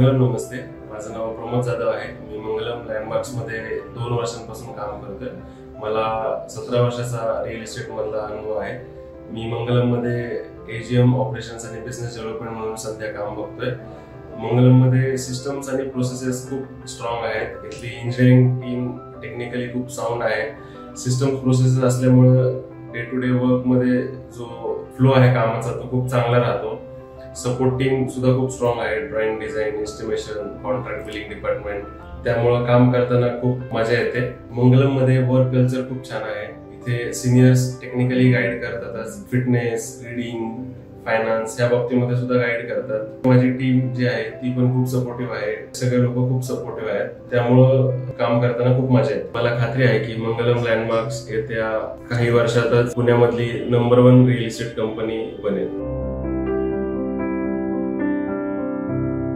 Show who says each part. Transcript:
Speaker 1: मंगलम नमस्ते. माझं नाव प्रमोद जाधव आहे. मी मंगलम लँडमार्क्स मध्ये 2 वर्षांपासून काम करतोय. मला 17 वर्षाचा रिअल इस्टेट मधला अनुभव आहे. मी मंगलम मध्ये एजीएम ऑपरेशन्स आणि बिझनेस डेव्हलपमेंट म्हणून सध्या काम बघतोय. मंगलम मध्ये सिस्टम्स आणि प्रोसेसेस खूप स्ट्रॉंग आहेत. इथली इंजिनिअरिंग टीम टेक्निकली खूप साऊंड आहे. सिस्टम्स प्रोसेसेस असल्यामुळे डे टू डे वर्क मध्ये जो फ्लो आहे कामाचा तो खूप चांगला राहतो. सपोर्ट टीम सुद्धा खूप स्ट्रॉंग आहे. Drawing, design, estimation, contract billing department. त्यामुळे काम करताना खूप मजा येते. मंगलम मध्ये वर्क कल्चर खूप छान आहे. इथे सिनियर्स टेक्निकली गाईड करतात. फिटनेस, रीडिंग, फायनान्स या बाबतीमध्ये सुद्धा गाईड करतात. माझी टीम जी आहे ती पण खूप सपोर्टिव्ह आहे. सगळे लोक खूप सपोर्टिव्ह आहेत. त्यामुळं काम करताना खूप मजा येते. मला खात्री आहे की मंगलम लँडमार्क्स येत्या काही वर्षातच पुण्यामधली नंबर 1 रिअल इस्टेट कंपनी बनेल.